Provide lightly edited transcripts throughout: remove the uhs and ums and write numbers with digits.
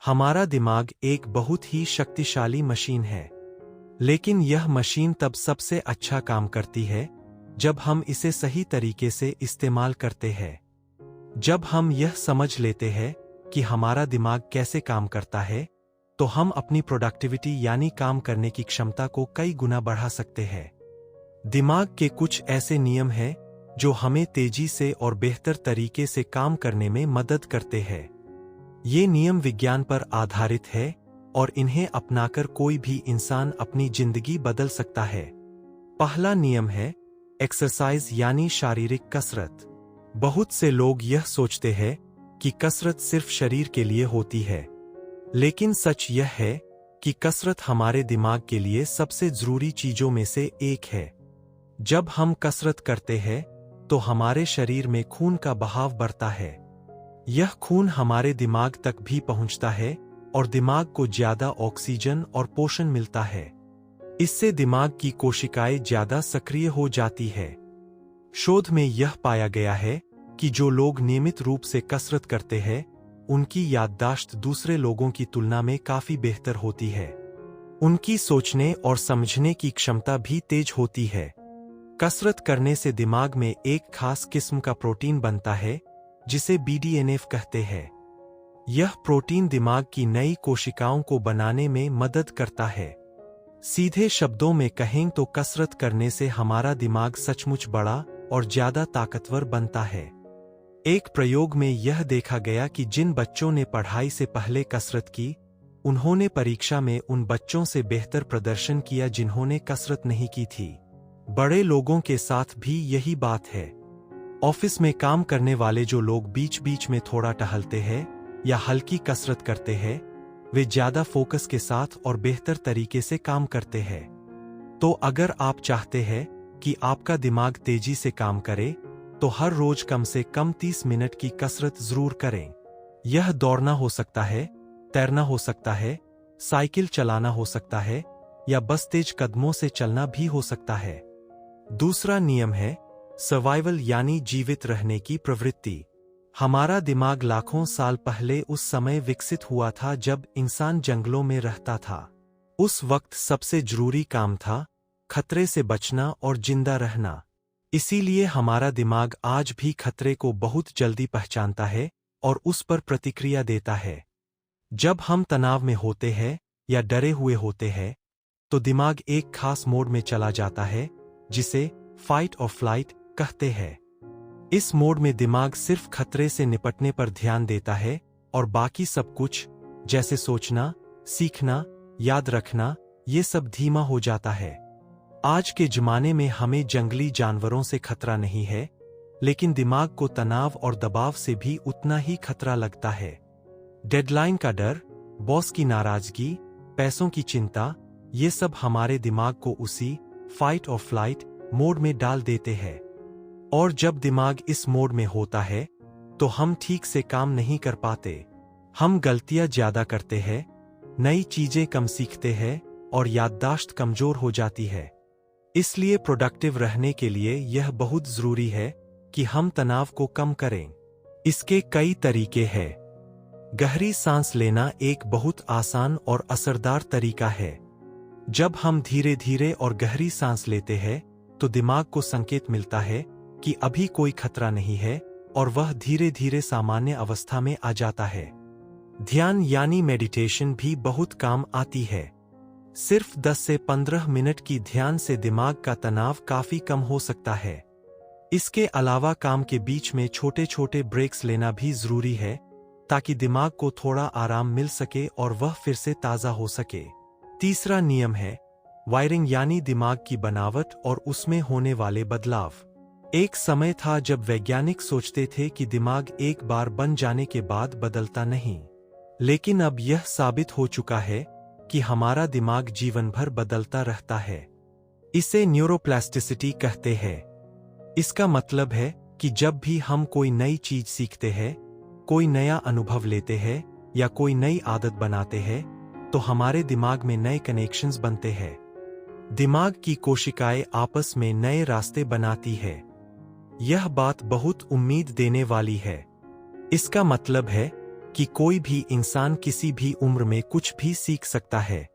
हमारा दिमाग एक बहुत ही शक्तिशाली मशीन है, लेकिन यह मशीन तब सबसे अच्छा काम करती है जब हम इसे सही तरीके से इस्तेमाल करते हैं। जब हम यह समझ लेते हैं कि हमारा दिमाग कैसे काम करता है, तो हम अपनी प्रोडक्टिविटी यानी काम करने की क्षमता को कई गुना बढ़ा सकते हैं। दिमाग के कुछ ऐसे नियम हैं जो हमें तेजी से और बेहतर तरीके से काम करने में मदद करते हैं। ये नियम विज्ञान पर आधारित है और इन्हें अपनाकर कोई भी इंसान अपनी जिंदगी बदल सकता है। पहला नियम है एक्सरसाइज यानी शारीरिक कसरत। बहुत से लोग यह सोचते हैं कि कसरत सिर्फ शरीर के लिए होती है, लेकिन सच यह है कि कसरत हमारे दिमाग के लिए सबसे जरूरी चीजों में से एक है। जब हम कसरत करते हैं तो हमारे शरीर में खून का बहाव बढ़ता है। यह खून हमारे दिमाग तक भी पहुंचता है और दिमाग को ज्यादा ऑक्सीजन और पोषण मिलता है। इससे दिमाग की कोशिकाएं ज्यादा सक्रिय हो जाती है। शोध में यह पाया गया है कि जो लोग नियमित रूप से कसरत करते हैं, उनकी याददाश्त दूसरे लोगों की तुलना में काफी बेहतर होती है। उनकी सोचने और समझने की क्षमता भी तेज होती है। कसरत करने से दिमाग में एक खास किस्म का प्रोटीन बनता है जिसे BDNF कहते हैं। यह प्रोटीन दिमाग की नई कोशिकाओं को बनाने में मदद करता है। सीधे शब्दों में कहें तो कसरत करने से हमारा दिमाग सचमुच बड़ा और ज्यादा ताकतवर बनता है। एक प्रयोग में यह देखा गया कि जिन बच्चों ने पढ़ाई से पहले कसरत की, उन्होंने परीक्षा में उन बच्चों से बेहतर प्रदर्शन किया जिन्होंने कसरत नहीं की थी। बड़े लोगों के साथ भी यही बात है। ऑफिस में काम करने वाले जो लोग बीच बीच में थोड़ा टहलते हैं या हल्की कसरत करते हैं, वे ज्यादा फोकस के साथ और बेहतर तरीके से काम करते हैं। तो अगर आप चाहते हैं कि आपका दिमाग तेजी से काम करे, तो हर रोज कम से कम 30 मिनट की कसरत जरूर करें। यह दौड़ना हो सकता है, तैरना हो सकता है, साइकिल चलाना हो सकता है या बस तेज कदमों से चलना भी हो सकता है। दूसरा नियम है सर्वाइवल यानी जीवित रहने की प्रवृत्ति। हमारा दिमाग लाखों साल पहले उस समय विकसित हुआ था जब इंसान जंगलों में रहता था। उस वक्त सबसे जरूरी काम था खतरे से बचना और जिंदा रहना। इसीलिए हमारा दिमाग आज भी खतरे को बहुत जल्दी पहचानता है और उस पर प्रतिक्रिया देता है। जब हम तनाव में होते हैं या डरे हुए होते हैं, तो दिमाग एक खास मोड में चला जाता है जिसे फाइट और फ्लाइट कहते हैं। इस मोड में दिमाग सिर्फ खतरे से निपटने पर ध्यान देता है और बाकी सब कुछ, जैसे सोचना, सीखना, याद रखना, ये सब धीमा हो जाता है। आज के जमाने में हमें जंगली जानवरों से खतरा नहीं है, लेकिन दिमाग को तनाव और दबाव से भी उतना ही खतरा लगता है। डेडलाइन का डर, बॉस की नाराजगी, पैसों की चिंता, ये सब हमारे दिमाग को उसी फाइट और फ्लाइट मोड में डाल देते हैं। और जब दिमाग इस मोड में होता है, तो हम ठीक से काम नहीं कर पाते। हम गलतियां ज्यादा करते हैं, नई चीजें कम सीखते हैं और याददाश्त कमजोर हो जाती है। इसलिए प्रोडक्टिव रहने के लिए यह बहुत जरूरी है कि हम तनाव को कम करें। इसके कई तरीके हैं। गहरी सांस लेना एक बहुत आसान और असरदार तरीका है। जब हम धीरे धीरे और गहरी सांस लेते हैं, तो दिमाग को संकेत मिलता है कि अभी कोई खतरा नहीं है और वह धीरे धीरे सामान्य अवस्था में आ जाता है। ध्यान यानी मेडिटेशन भी बहुत काम आती है। सिर्फ 10 से 15 मिनट की ध्यान से दिमाग का तनाव काफी कम हो सकता है। इसके अलावा काम के बीच में छोटे छोटे ब्रेक्स लेना भी जरूरी है, ताकि दिमाग को थोड़ा आराम मिल सके और वह फिर से ताजा हो सके। तीसरा नियम है वायरिंग यानी दिमाग की बनावट और उसमें होने वाले बदलाव। एक समय था जब वैज्ञानिक सोचते थे कि दिमाग एक बार बन जाने के बाद बदलता नहीं, लेकिन अब यह साबित हो चुका है कि हमारा दिमाग जीवन भर बदलता रहता है। इसे न्यूरोप्लास्टिसिटी कहते हैं। इसका मतलब है कि जब भी हम कोई नई चीज सीखते हैं, कोई नया अनुभव लेते हैं या कोई नई आदत बनाते हैं, तो हमारे दिमाग में नए कनेक्शंस बनते हैं। दिमाग की कोशिकाएं आपस में नए रास्ते बनाती है। यह बात बहुत उम्मीद देने वाली है। इसका मतलब है कि कोई भी इंसान किसी भी उम्र में कुछ भी सीख सकता है।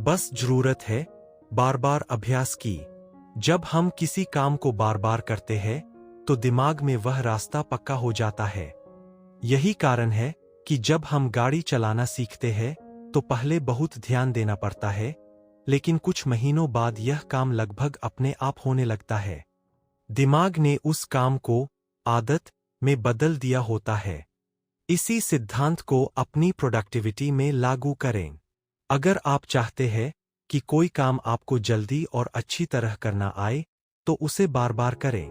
बस जरूरत है बार बार अभ्यास की। जब हम किसी काम को बार बार करते हैं तो दिमाग में वह रास्ता पक्का हो जाता है। यही कारण है कि जब हम गाड़ी चलाना सीखते हैं तो पहले बहुत ध्यान देना पड़ता है, लेकिन कुछ महीनों बाद यह काम लगभग अपने आप होने लगता है। दिमाग ने उस काम को आदत में बदल दिया होता है। इसी सिद्धांत को अपनी प्रोडक्टिविटी में लागू करें। अगर आप चाहते हैं कि कोई काम आपको जल्दी और अच्छी तरह करना आए, तो उसे बार बार करें।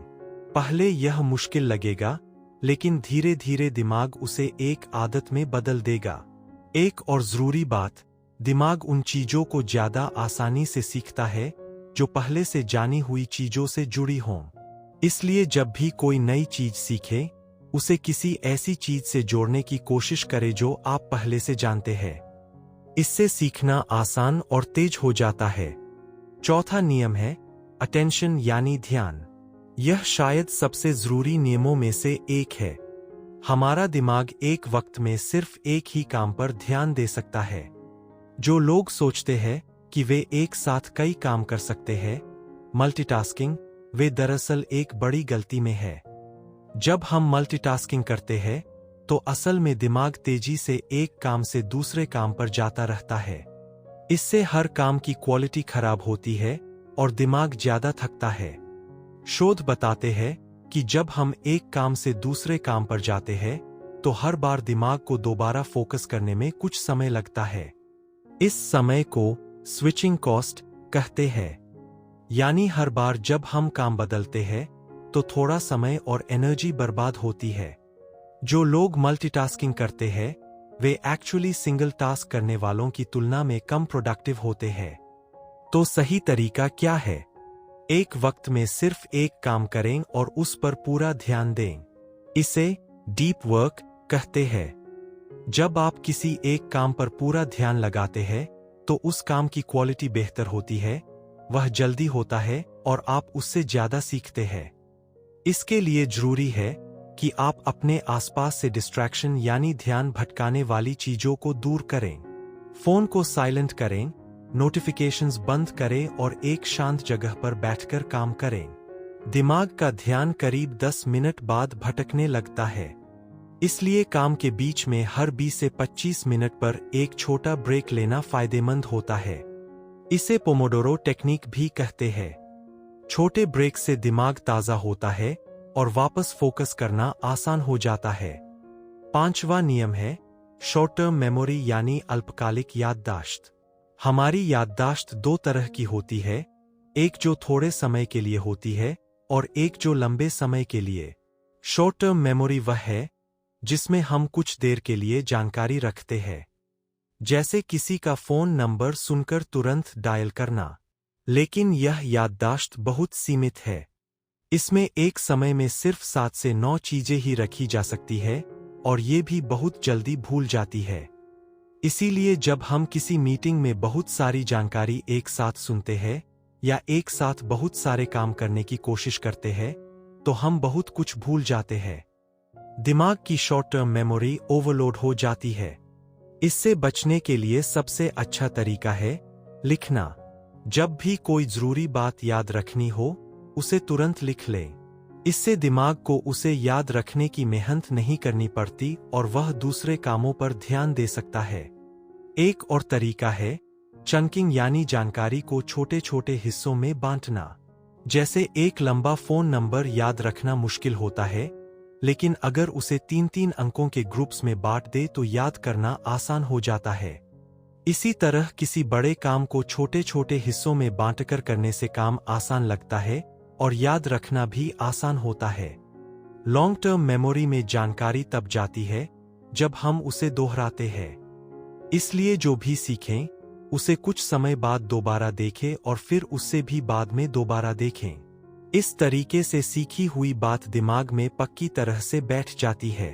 पहले यह मुश्किल लगेगा, लेकिन धीरे धीरे दिमाग उसे एक आदत में बदल देगा। एक और जरूरी बात, दिमाग उन चीजों को ज्यादा आसानी से सीखता है जो पहले से जानी हुई चीजों से जुड़ी हों। इसलिए जब भी कोई नई चीज सीखे, उसे किसी ऐसी चीज से जोड़ने की कोशिश करे जो आप पहले से जानते हैं। इससे सीखना आसान और तेज हो जाता है। चौथा नियम है अटेंशन यानी ध्यान। यह शायद सबसे जरूरी नियमों में से एक है। हमारा दिमाग एक वक्त में सिर्फ एक ही काम पर ध्यान दे सकता है। जो लोग सोचते हैं कि वे एक साथ कई काम कर सकते हैं, मल्टीटास्किंग, वे दरअसल एक बड़ी गलती में है। जब हम मल्टीटास्किंग करते हैं तो असल में दिमाग तेजी से एक काम से दूसरे काम पर जाता रहता है। इससे हर काम की क्वालिटी खराब होती है और दिमाग ज्यादा थकता है। शोध बताते हैं कि जब हम एक काम से दूसरे काम पर जाते हैं तो हर बार दिमाग को दोबारा फोकस करने में कुछ समय लगता है। इस समय को स्विचिंग कॉस्ट कहते हैं। यानी हर बार जब हम काम बदलते हैं तो थोड़ा समय और एनर्जी बर्बाद होती है। जो लोग मल्टीटास्किंग करते हैं वे एक्चुअली सिंगल टास्क करने वालों की तुलना में कम प्रोडक्टिव होते हैं। तो सही तरीका क्या है? एक वक्त में सिर्फ एक काम करें और उस पर पूरा ध्यान दें। इसे डीप वर्क कहते हैं। जब आप किसी एक काम पर पूरा ध्यान लगाते हैं तो उस काम की क्वालिटी बेहतर होती है, वह जल्दी होता है और आप उससे ज्यादा सीखते हैं। इसके लिए जरूरी है कि आप अपने आसपास से डिस्ट्रैक्शन यानी ध्यान भटकाने वाली चीजों को दूर करें। फोन को साइलेंट करें, नोटिफिकेशंस बंद करें और एक शांत जगह पर बैठकर काम करें। दिमाग का ध्यान करीब 10 मिनट बाद भटकने लगता है। इसलिए काम के बीच में हर 20 से 25 मिनट पर एक छोटा ब्रेक लेना फायदेमंद होता है। इसे पोमोडोरो टेक्निक भी कहते हैं। छोटे ब्रेक से दिमाग ताजा होता है और वापस फोकस करना आसान हो जाता है। पांचवा नियम है शॉर्ट टर्म मेमोरी यानी अल्पकालिक याददाश्त। हमारी याददाश्त दो तरह की होती है, एक जो थोड़े समय के लिए होती है और एक जो लंबे समय के लिए। शॉर्ट टर्म मेमोरी वह है जिसमें हम कुछ देर के लिए जानकारी रखते हैं, जैसे किसी का फोन नंबर सुनकर तुरंत डायल करना। लेकिन यह याददाश्त बहुत सीमित है। इसमें एक समय में सिर्फ 7 से 9 चीजें ही रखी जा सकती है और ये भी बहुत जल्दी भूल जाती है। इसीलिए जब हम किसी मीटिंग में बहुत सारी जानकारी एक साथ सुनते हैं या एक साथ बहुत सारे काम करने की कोशिश करते हैं तो हम बहुत कुछ भूल जाते हैं। दिमाग की शॉर्ट टर्म मेमोरी ओवरलोड हो जाती है। इससे बचने के लिए सबसे अच्छा तरीका है लिखना। जब भी कोई जरूरी बात याद रखनी हो उसे तुरंत लिख लें। इससे दिमाग को उसे याद रखने की मेहनत नहीं करनी पड़ती और वह दूसरे कामों पर ध्यान दे सकता है। एक और तरीका है चंकिंग यानी जानकारी को छोटे छोटे हिस्सों में बांटना। जैसे एक लंबा फोन नंबर याद रखना मुश्किल होता है, लेकिन अगर उसे 3-3 अंकों के ग्रुप्स में बांट दे तो याद करना आसान हो जाता है। इसी तरह किसी बड़े काम को छोटे छोटे हिस्सों में बांटकर करने से काम आसान लगता है और याद रखना भी आसान होता है। लॉन्ग टर्म मेमोरी में जानकारी तब जाती है जब हम उसे दोहराते हैं। इसलिए जो भी सीखें उसे कुछ समय बाद दोबारा देखें और फिर उससे भी बाद में दोबारा देखें। इस तरीके से सीखी हुई बात दिमाग में पक्की तरह से बैठ जाती है।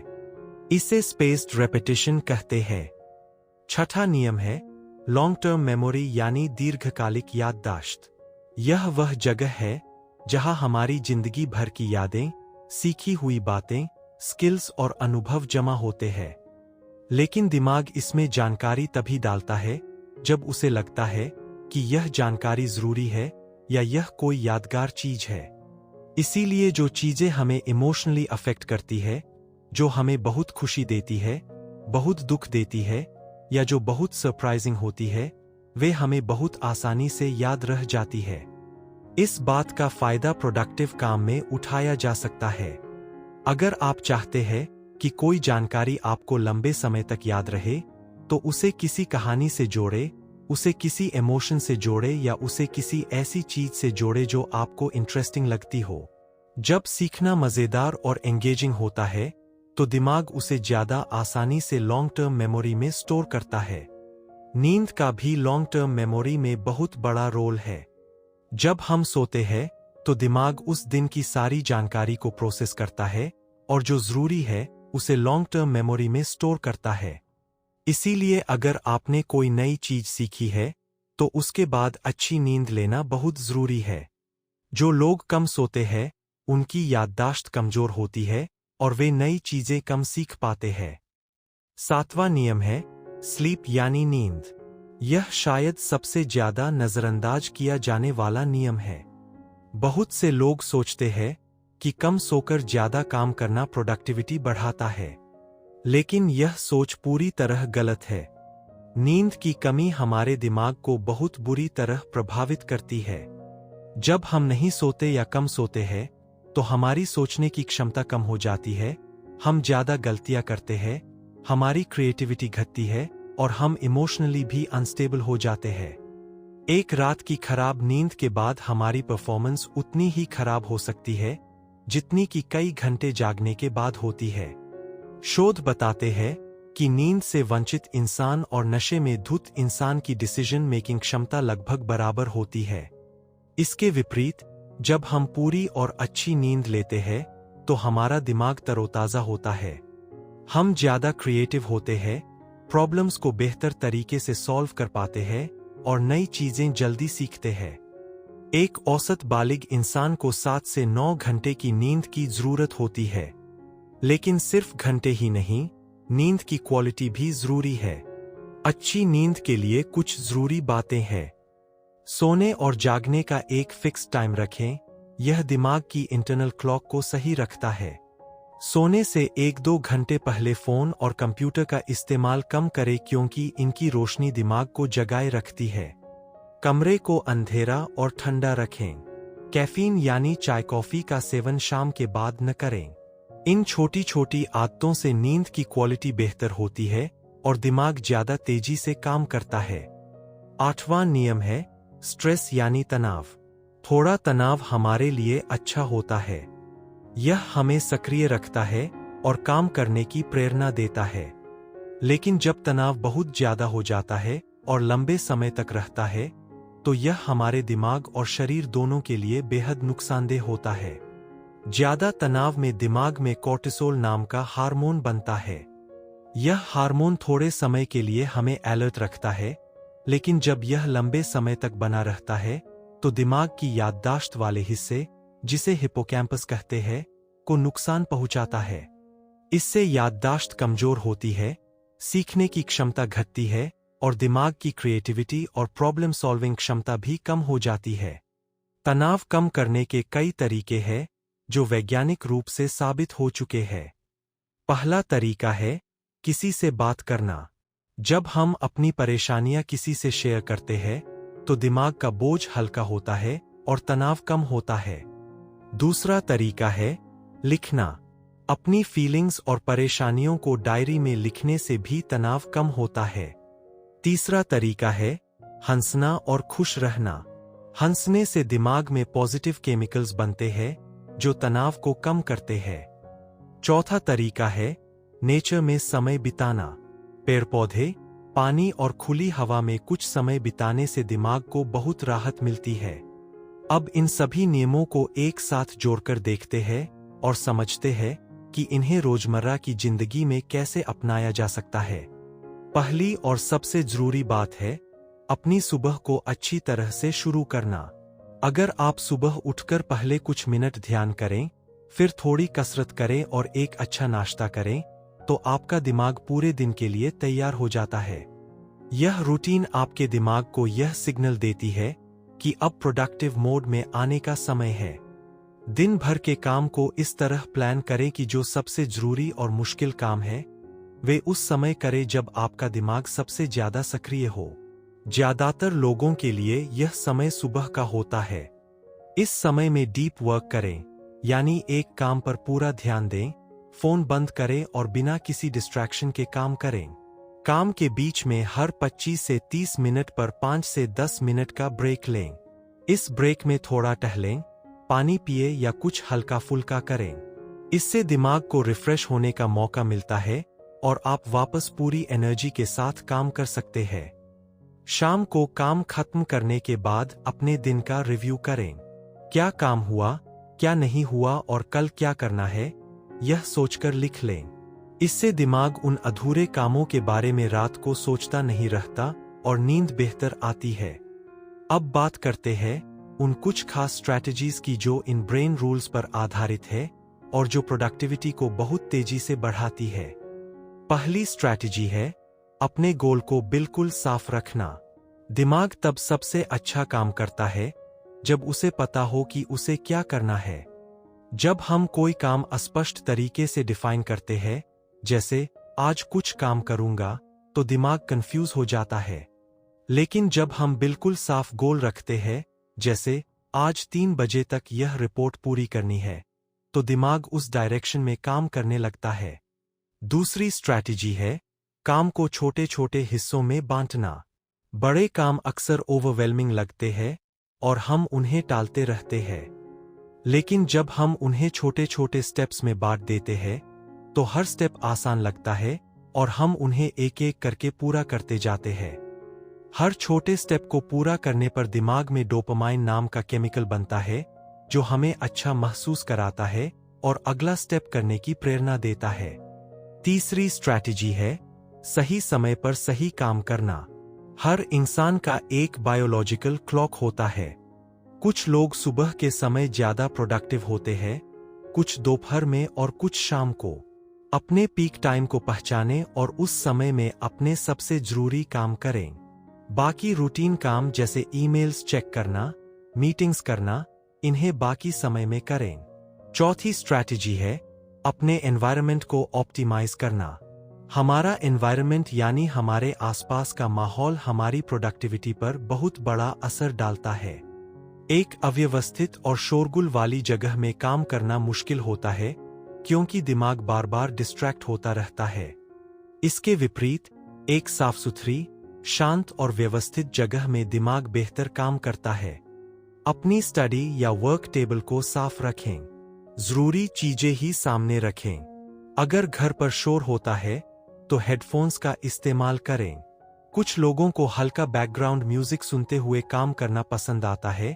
इसे स्पेस्ड रेपिटेशन कहते हैं। छठा नियम है लॉन्ग टर्म मेमोरी यानी दीर्घकालिक याददाश्त। यह वह जगह है जहां हमारी जिंदगी भर की यादें, सीखी हुई बातें, स्किल्स और अनुभव जमा होते हैं। लेकिन दिमाग इसमें जानकारी तभी डालता है जब उसे लगता है कि यह जानकारी जरूरी है या यह कोई यादगार चीज है। इसीलिए जो चीजें हमें इमोशनली अफेक्ट करती है, जो हमें बहुत खुशी देती है, बहुत दुख देती है या जो बहुत सरप्राइजिंग होती है, वे हमें बहुत आसानी से याद रह जाती है। इस बात का फायदा प्रोडक्टिव काम में उठाया जा सकता है। अगर आप चाहते हैं कि कोई जानकारी आपको लंबे समय तक याद रहे, तो उसे किसी कहानी से जोड़े, उसे किसी इमोशन से जोड़े या उसे किसी ऐसी चीज से जोड़े जो आपको इंटरेस्टिंग लगती हो। जब सीखना मजेदार और एंगेजिंग होता है, तो दिमाग उसे ज्यादा आसानी से लॉन्ग टर्म मेमोरी में स्टोर करता है। नींद का भी लॉन्ग टर्म मेमोरी में बहुत बड़ा रोल है। जब हम सोते हैं, तो दिमाग उस दिन की सारी जानकारी को प्रोसेस करता है और जो जरूरी है उसे लॉन्ग टर्म मेमोरी में स्टोर करता है। इसीलिए अगर आपने कोई नई चीज सीखी है, तो उसके बाद अच्छी नींद लेना बहुत जरूरी है। जो लोग कम सोते हैं, उनकी याददाश्त कमजोर होती है और वे नई चीजें कम सीख पाते हैं। 7वां नियम है स्लीप यानी नींद। यह शायद सबसे ज्यादा नजरअंदाज किया जाने वाला नियम है। बहुत से लोग सोचते हैं कि कम सोकर ज्यादा काम करना प्रोडक्टिविटी बढ़ाता है, लेकिन यह सोच पूरी तरह गलत है। नींद की कमी हमारे दिमाग को बहुत बुरी तरह प्रभावित करती है। जब हम नहीं सोते या कम सोते हैं, तो हमारी सोचने की क्षमता कम हो जाती है, हम ज्यादा गलतियां करते हैं, हमारी क्रिएटिविटी घटती है और हम इमोशनली भी अनस्टेबल हो जाते हैं। एक रात की खराब नींद के बाद हमारी परफॉर्मेंस उतनी ही खराब हो सकती है जितनी कि कई घंटे जागने के बाद होती है। शोध बताते हैं कि नींद से वंचित इंसान और नशे में धुत इंसान की डिसीजन मेकिंग क्षमता लगभग बराबर होती है। इसके विपरीत, जब हम पूरी और अच्छी नींद लेते हैं, तो हमारा दिमाग तरोताजा होता है। हम ज्यादा क्रिएटिव होते हैं, प्रॉब्लम्स को बेहतर तरीके से सॉल्व कर पाते हैं और नई चीजें जल्दी सीखते हैं। एक औसत बालिग इंसान को 7 से 9 घंटे की नींद की जरूरत होती है। लेकिन सिर्फ घंटे ही नहीं, नींद की क्वालिटी भी जरूरी है। अच्छी नींद के लिए कुछ जरूरी बातें हैं। सोने और जागने का एक फिक्स टाइम रखें, यह दिमाग की इंटरनल क्लॉक को सही रखता है। सोने से 1-2 घंटे पहले फोन और कंप्यूटर का इस्तेमाल कम करें क्योंकि इनकी रोशनी दिमाग को जगाए रखती है। कमरे को अंधेरा और ठंडा रखें। कैफीन यानी चाय कॉफी का सेवन शाम के बाद न करें। इन छोटी छोटी आदतों से नींद की क्वालिटी बेहतर होती है और दिमाग ज्यादा तेजी से काम करता है। 8वां नियम है स्ट्रेस यानी तनाव। थोड़ा तनाव हमारे लिए अच्छा होता है। यह हमें सक्रिय रखता है और काम करने की प्रेरणा देता है। लेकिन जब तनाव बहुत ज्यादा हो जाता है और लंबे समय तक रहता है, तो यह हमारे दिमाग और शरीर दोनों के लिए बेहद नुकसानदेह होता है। ज्यादा तनाव में दिमाग में कोर्टिसोल नाम का हार्मोन बनता है। यह हार्मोन थोड़े समय के लिए हमें अलर्ट रखता है, लेकिन जब यह लंबे समय तक बना रहता है, तो दिमाग की याददाश्त वाले हिस्से, जिसे हिप्पोकैम्पस कहते हैं, को नुकसान पहुंचाता है। इससे याददाश्त कमजोर होती है, सीखने की क्षमता घटती है और दिमाग की क्रिएटिविटी और प्रॉब्लम सॉल्विंग क्षमता भी कम हो जाती है। तनाव कम करने के कई तरीके हैं जो वैज्ञानिक रूप से साबित हो चुके हैं। पहला तरीका है किसी से बात करना। जब हम अपनी परेशानियां किसी से शेयर करते हैं, तो दिमाग का बोझ हल्का होता है और तनाव कम होता है। दूसरा तरीका है लिखना। अपनी फीलिंग्स और परेशानियों को डायरी में लिखने से भी तनाव कम होता है। तीसरा तरीका है हंसना और खुश रहना। हंसने से दिमाग में पॉजिटिव केमिकल्स बनते हैं जो तनाव को कम करते हैं। चौथा तरीका है नेचर में समय बिताना। पेड़ पौधे, पानी और खुली हवा में कुछ समय बिताने से दिमाग को बहुत राहत मिलती है। अब इन सभी नियमों को एक साथ जोड़कर देखते हैं और समझते हैं कि इन्हें रोजमर्रा की जिंदगी में कैसे अपनाया जा सकता है। पहली और सबसे जरूरी बात है अपनी सुबह को अच्छी तरह से शुरू करना। अगर आप सुबह उठकर पहले कुछ मिनट ध्यान करें, फिर थोड़ी कसरत करें और एक अच्छा नाश्ता करें, तो आपका दिमाग पूरे दिन के लिए तैयार हो जाता है। यह रूटीन आपके दिमाग को यह सिग्नल देती है कि अब प्रोडक्टिव मोड में आने का समय है। दिन भर के काम को इस तरह प्लान करें कि जो सबसे जरूरी और मुश्किल काम है वे उस समय करें जब आपका दिमाग सबसे ज्यादा सक्रिय हो। ज्यादातर लोगों के लिए यह समय सुबह का होता है। इस समय में डीप वर्क करें, यानी एक काम पर पूरा ध्यान दें, फोन बंद करें और बिना किसी डिस्ट्रैक्शन के काम करें। काम के बीच में हर 25 से 30 मिनट पर 5 से 10 मिनट का ब्रेक लें। इस ब्रेक में थोड़ा टहलें, पानी पिए या कुछ हल्का फुल्का करें। इससे दिमाग को रिफ्रेश होने का मौका मिलता है और आप वापस पूरी एनर्जी के साथ काम कर सकते हैं। शाम को काम खत्म करने के बाद अपने दिन का रिव्यू करें। क्या काम हुआ, क्या नहीं हुआ और कल क्या करना है, यह सोचकर लिख लें। इससे दिमाग उन अधूरे कामों के बारे में रात को सोचता नहीं रहता और नींद बेहतर आती है। अब बात करते हैं उन कुछ खास स्ट्रैटेजीज की जो इन ब्रेन रूल्स पर आधारित है और जो प्रोडक्टिविटी को बहुत तेजी से बढ़ाती है। पहली स्ट्रैटेजी है अपने गोल को बिल्कुल साफ रखना। दिमाग तब सबसे अच्छा काम करता है जब उसे पता हो कि उसे क्या करना है। जब हम कोई काम अस्पष्ट तरीके से डिफाइन करते हैं, जैसे आज कुछ काम करूंगा, तो दिमाग कंफ्यूज हो जाता है। लेकिन जब हम बिल्कुल साफ गोल रखते हैं, जैसे आज 3 बजे तक यह रिपोर्ट पूरी करनी है, तो दिमाग उस डायरेक्शन में काम करने लगता है। दूसरी स्ट्रैटेजी है काम को छोटे छोटे हिस्सों में बांटना। बड़े काम अक्सर ओवरवेलमिंग लगते हैं और हम उन्हें टालते रहते हैं। लेकिन जब हम उन्हें छोटे छोटे स्टेप्स में बांट देते हैं, तो हर स्टेप आसान लगता है और हम उन्हें एक एक करके पूरा करते जाते हैं। हर छोटे स्टेप को पूरा करने पर दिमाग में डोपामाइन नाम का केमिकल बनता है, जो हमें अच्छा महसूस कराता है और अगला स्टेप करने की प्रेरणा देता है। तीसरी स्ट्रैटेजी है सही समय पर सही काम करना। हर इंसान का एक बायोलॉजिकल क्लॉक होता है। कुछ लोग सुबह के समय ज्यादा प्रोडक्टिव होते हैं, कुछ दोपहर में और कुछ शाम को। अपने पीक टाइम को पहचानें और उस समय में अपने सबसे जरूरी काम करें। बाकी रूटीन काम जैसे ईमेल्स चेक करना, मीटिंग्स करना, इन्हें बाकी समय में करें। चौथी स्ट्रैटेजी है अपने एनवायरनमेंट को ऑप्टिमाइज करना। हमारा एनवायरनमेंट यानी हमारे आसपास का माहौल हमारी प्रोडक्टिविटी पर बहुत बड़ा असर डालता है। एक अव्यवस्थित और शोरगुल वाली जगह में काम करना मुश्किल होता है, क्योंकि दिमाग बार बार डिस्ट्रैक्ट होता रहता है। इसके विपरीत एक साफ सुथरी, शांत और व्यवस्थित जगह में दिमाग बेहतर काम करता है। अपनी स्टडी या वर्क टेबल को साफ रखें। जरूरी चीजें ही सामने रखें। अगर घर पर शोर होता है तो हेडफोन्स का इस्तेमाल करें। कुछ लोगों को हल्का बैकग्राउंड म्यूजिक सुनते हुए काम करना पसंद आता है,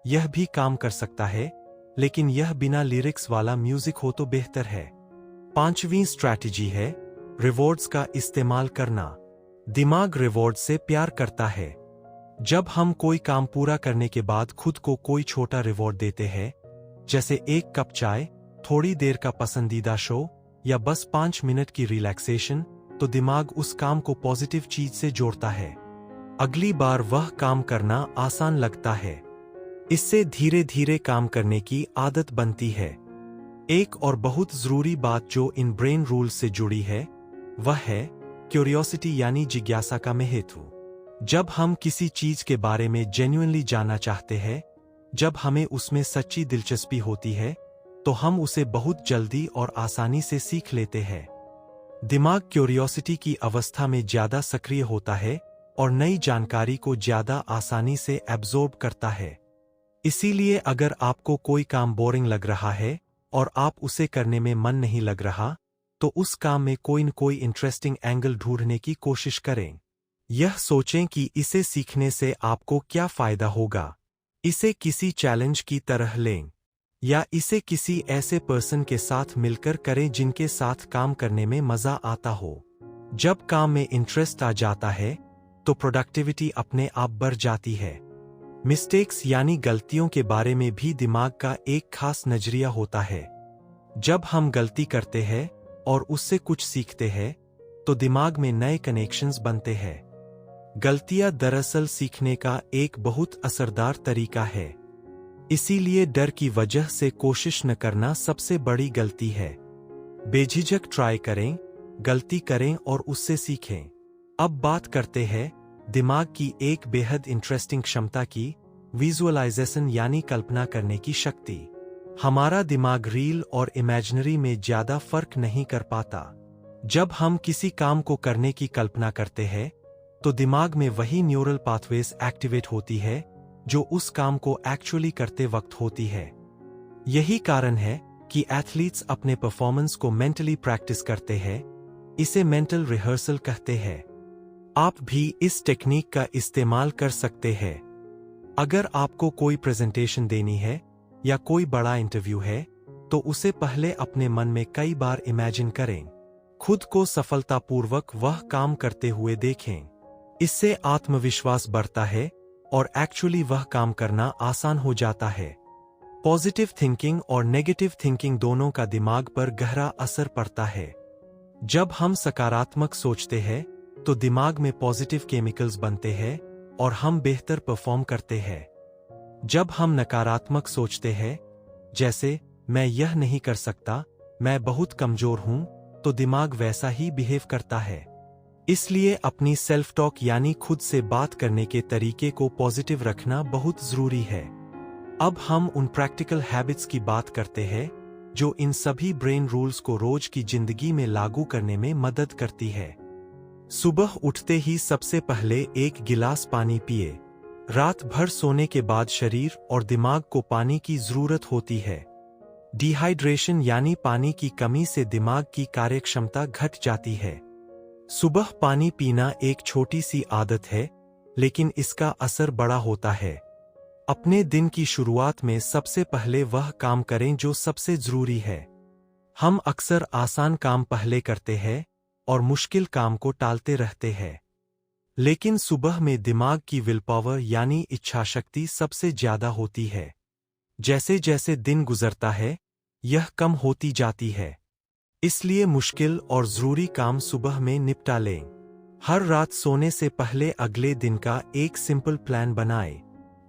यह भी काम कर सकता है, लेकिन यह बिना लिरिक्स वाला म्यूजिक हो तो बेहतर है। पांचवी स्ट्रैटेजी है रिवॉर्ड्स का इस्तेमाल करना। दिमाग रिवॉर्ड से प्यार करता है। जब हम कोई काम पूरा करने के बाद खुद को कोई छोटा रिवॉर्ड देते हैं, जैसे एक कप चाय, थोड़ी देर का पसंदीदा शो या बस 5 मिनट की रिलैक्सेशन, तो दिमाग उस काम को पॉजिटिव चीज से जोड़ता है। अगली बार वह काम करना आसान लगता है। इससे धीरे धीरे काम करने की आदत बनती है। एक और बहुत जरूरी बात जो इन ब्रेन रूल से जुड़ी है, वह है क्यूरियोसिटी यानी जिज्ञासा का महत्व। जब हम किसी चीज के बारे में जेन्युइनली जानना चाहते हैं, जब हमें उसमें सच्ची दिलचस्पी होती है, तो हम उसे बहुत जल्दी और आसानी से सीख लेते हैं। दिमाग क्यूरियोसिटी की अवस्था में ज्यादा सक्रिय होता है और नई जानकारी को ज्यादा आसानी से एब्जॉर्ब करता है। इसीलिए अगर आपको कोई काम बोरिंग लग रहा है और आप उसे करने में मन नहीं लग रहा, तो उस काम में कोई न कोई इंटरेस्टिंग एंगल ढूंढने की कोशिश करें। यह सोचें कि इसे सीखने से आपको क्या फायदा होगा। इसे किसी चैलेंज की तरह लें, या इसे किसी ऐसे पर्सन के साथ मिलकर करें जिनके साथ काम करने में मजा आता हो। जब काम में इंटरेस्ट आ जाता है, तो प्रोडक्टिविटी अपने आप बढ़ जाती है। मिस्टेक्स यानी गलतियों के बारे में भी दिमाग का एक खास नजरिया होता है। जब हम गलती करते हैं और उससे कुछ सीखते हैं तो दिमाग में नए कनेक्शंस बनते हैं। गलतियां दरअसल सीखने का एक बहुत असरदार तरीका है। इसीलिए डर की वजह से कोशिश न करना सबसे बड़ी गलती है। बेझिझक ट्राई करें, गलती करें और उससे सीखें। अब बात करते हैं दिमाग की एक बेहद इंटरेस्टिंग क्षमता की, विजुअलाइजेशन यानी कल्पना करने की शक्ति। हमारा दिमाग रियल और इमेजिनरी में ज्यादा फर्क नहीं कर पाता। जब हम किसी काम को करने की कल्पना करते हैं तो दिमाग में वही न्यूरल पाथवेज एक्टिवेट होती है जो उस काम को एक्चुअली करते वक्त होती है। यही कारण है कि एथलीट्स अपने परफॉर्मेंस को मेंटली प्रैक्टिस करते हैं। इसे मेंटल रिहर्सल कहते हैं। आप भी इस टेक्निक का इस्तेमाल कर सकते हैं। अगर आपको कोई प्रेजेंटेशन देनी है या कोई बड़ा इंटरव्यू है तो उसे पहले अपने मन में कई बार इमेजिन करें। खुद को सफलतापूर्वक वह काम करते हुए देखें। इससे आत्मविश्वास बढ़ता है और एक्चुअली वह काम करना आसान हो जाता है। पॉजिटिव थिंकिंग और नेगेटिव थिंकिंग दोनों का दिमाग पर गहरा असर पड़ता है। जब हम सकारात्मक सोचते हैं तो दिमाग में पॉजिटिव केमिकल्स बनते हैं और हम बेहतर परफॉर्म करते हैं। जब हम नकारात्मक सोचते हैं, जैसे मैं यह नहीं कर सकता, मैं बहुत कमजोर हूं, तो दिमाग वैसा ही बिहेव करता है। इसलिए अपनी सेल्फ टॉक यानी खुद से बात करने के तरीके को पॉजिटिव रखना बहुत जरूरी है। अब हम उन प्रैक्टिकल हैबिट्स की बात करते हैं जो इन सभी ब्रेन रूल्स को रोज की जिंदगी में लागू करने में मदद करती है। सुबह उठते ही सबसे पहले एक गिलास पानी पिए। रात भर सोने के बाद शरीर और दिमाग को पानी की जरूरत होती है। डिहाइड्रेशन यानी पानी की कमी से दिमाग की कार्यक्षमता घट जाती है। सुबह पानी पीना एक छोटी सी आदत है, लेकिन इसका असर बड़ा होता है। अपने दिन की शुरुआत में सबसे पहले वह काम करें जो सबसे जरूरी है। हम अक्सर आसान काम पहले करते हैं और मुश्किल काम को टालते रहते हैं। लेकिन सुबह में दिमाग की विल पावर यानी इच्छाशक्ति सबसे ज्यादा होती है। जैसे जैसे दिन गुजरता है, यह कम होती जाती है। इसलिए मुश्किल और जरूरी काम सुबह में निपटा लें। हर रात सोने से पहले अगले दिन का एक सिंपल प्लान बनाएं।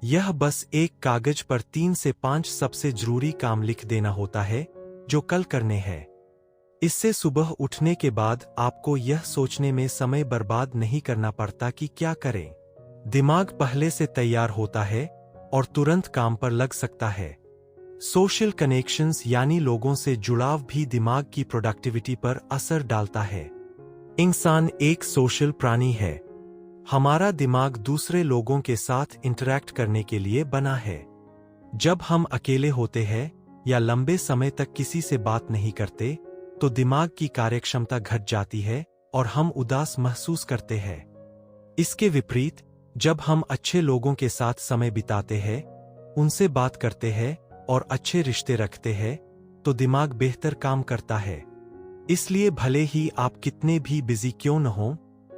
यह बस एक कागज पर 3 से 5 सबसे जरूरी काम लिख देना होता है जो कल करने हैं। इससे सुबह उठने के बाद आपको यह सोचने में समय बर्बाद नहीं करना पड़ता कि क्या करें। दिमाग पहले से तैयार होता है और तुरंत काम पर लग सकता है। सोशल कनेक्शंस यानी लोगों से जुड़ाव भी दिमाग की प्रोडक्टिविटी पर असर डालता है। इंसान एक सोशल प्राणी है। हमारा दिमाग दूसरे लोगों के साथ इंटरैक्ट करने के लिए बना है। जब हम अकेले होते हैं या लंबे समय तक किसी से बात नहीं करते तो दिमाग की कार्यक्षमता घट जाती है और हम उदास महसूस करते हैं। इसके विपरीत जब हम अच्छे लोगों के साथ समय बिताते हैं, उनसे बात करते हैं और अच्छे रिश्ते रखते हैं तो दिमाग बेहतर काम करता है। इसलिए भले ही आप कितने भी बिजी क्यों न हों,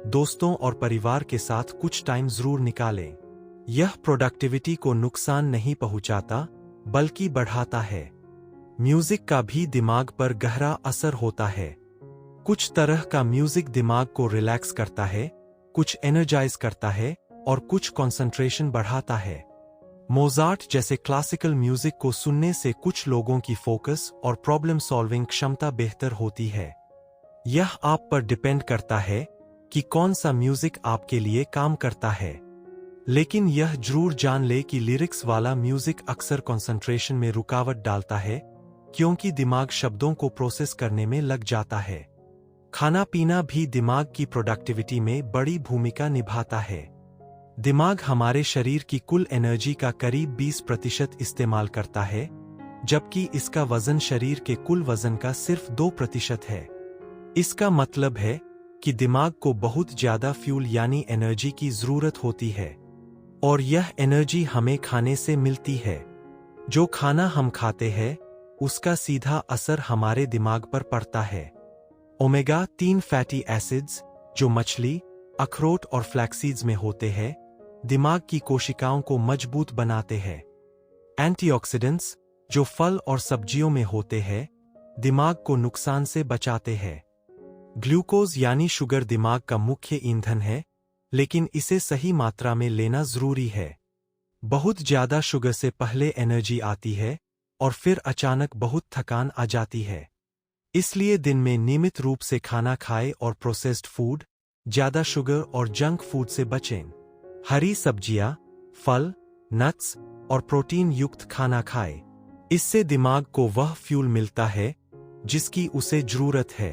दोस्तों और परिवार के साथ कुछ टाइम जरूर निकालें। यह प्रोडक्टिविटी को नुकसान नहीं पहुंचाता बल्कि बढ़ाता है। म्यूजिक का भी दिमाग पर गहरा असर होता है। कुछ तरह का म्यूजिक दिमाग को रिलैक्स करता है, कुछ एनर्जाइज करता है और कुछ कंसंट्रेशन बढ़ाता है। मोजार्ट जैसे क्लासिकल म्यूजिक को सुनने से कुछ लोगों की फोकस और प्रॉब्लम सॉल्विंग क्षमता बेहतर होती है। यह आप पर डिपेंड करता है कि कौन सा म्यूजिक आपके लिए काम करता है। लेकिन यह जरूर जान ले कि लिरिक्स वाला म्यूजिक अक्सर कंसंट्रेशन में रुकावट डालता है, क्योंकि दिमाग शब्दों को प्रोसेस करने में लग जाता है। खाना पीना भी दिमाग की प्रोडक्टिविटी में बड़ी भूमिका निभाता है। दिमाग हमारे शरीर की कुल एनर्जी का करीब 20% इस्तेमाल करता है, जबकि इसका वजन शरीर के कुल वजन का सिर्फ 2% है। इसका मतलब है कि दिमाग को बहुत ज्यादा फ्यूल यानी एनर्जी की जरूरत होती है, और यह एनर्जी हमें खाने से मिलती है। जो खाना हम खाते हैं उसका सीधा असर हमारे दिमाग पर पड़ता है। ओमेगा 3 फैटी एसिड्स जो मछली, अखरोट और फ्लैक्सीड्स में होते हैं, दिमाग की कोशिकाओं को मजबूत बनाते हैं। एंटीऑक्सीडेंट्स जो फल और सब्जियों में होते हैं, दिमाग को नुकसान से बचाते हैं। ग्लूकोज यानी शुगर दिमाग का मुख्य ईंधन है, लेकिन इसे सही मात्रा में लेना जरूरी है। बहुत ज्यादा शुगर से पहले एनर्जी आती है और फिर अचानक बहुत थकान आ जाती है। इसलिए दिन में नियमित रूप से खाना खाएं और प्रोसेस्ड फूड, ज्यादा शुगर और जंक फूड से बचें। हरी सब्जियां, फल, नट्स और प्रोटीन युक्त खाना खाएं। इससे दिमाग को वह फ्यूल मिलता है जिसकी उसे जरूरत है।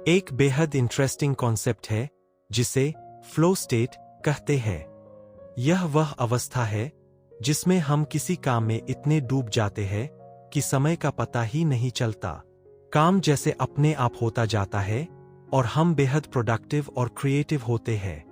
एक बेहद इंटरेस्टिंग कॉन्सेप्ट है जिसे फ्लो स्टेट कहते हैं। यह वह अवस्था है जिसमें हम किसी काम में इतने डूब जाते हैं कि समय का पता ही नहीं चलता। काम जैसे अपने आप होता जाता है और हम बेहद प्रोडक्टिव और क्रिएटिव होते हैं।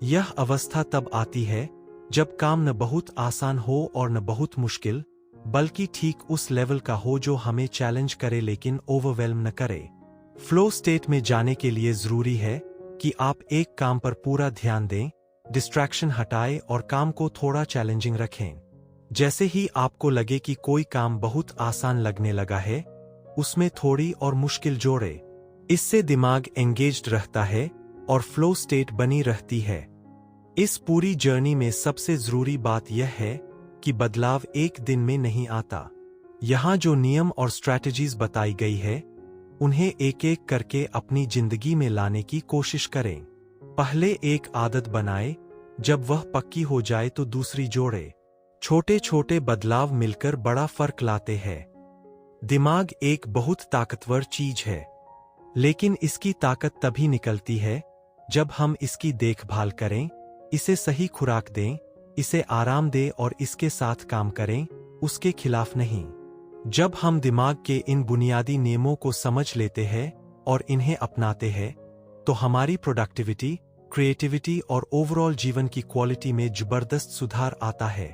यह अवस्था तब आती है जब काम न बहुत आसान हो और न बहुत मुश्किल, बल्कि ठीक उस लेवल का हो जो हमें चैलेंज करे लेकिन ओवरवेल्म न करे। फ्लो स्टेट में जाने के लिए जरूरी है कि आप एक काम पर पूरा ध्यान दें, डिस्ट्रैक्शन हटाएं और काम को थोड़ा चैलेंजिंग रखें। जैसे ही आपको लगे कि कोई काम बहुत आसान लगने लगा है, उसमें थोड़ी और मुश्किल जोड़े। इससे दिमाग एंगेज्ड रहता है और फ्लो स्टेट बनी रहती है। इस पूरी जर्नी में सबसे जरूरी बात यह है कि बदलाव एक दिन में नहीं आता। यहाँ जो नियम और स्ट्रैटेजीज बताई गई है, उन्हें एक एक करके अपनी जिंदगी में लाने की कोशिश करें। पहले एक आदत बनाएं, जब वह पक्की हो जाए तो दूसरी जोड़े। छोटे छोटे बदलाव मिलकर बड़ा फर्क लाते हैं। दिमाग एक बहुत ताकतवर चीज है, लेकिन इसकी ताकत तभी निकलती है जब हम इसकी देखभाल करें, इसे सही खुराक दें, इसे आराम दें और इसके साथ काम करें, उसके खिलाफ नहीं। जब हम दिमाग के इन बुनियादी नियमों को समझ लेते हैं और इन्हें अपनाते हैं, तो हमारी प्रोडक्टिविटी, क्रिएटिविटी और ओवरऑल जीवन की क्वालिटी में जबरदस्त सुधार आता है।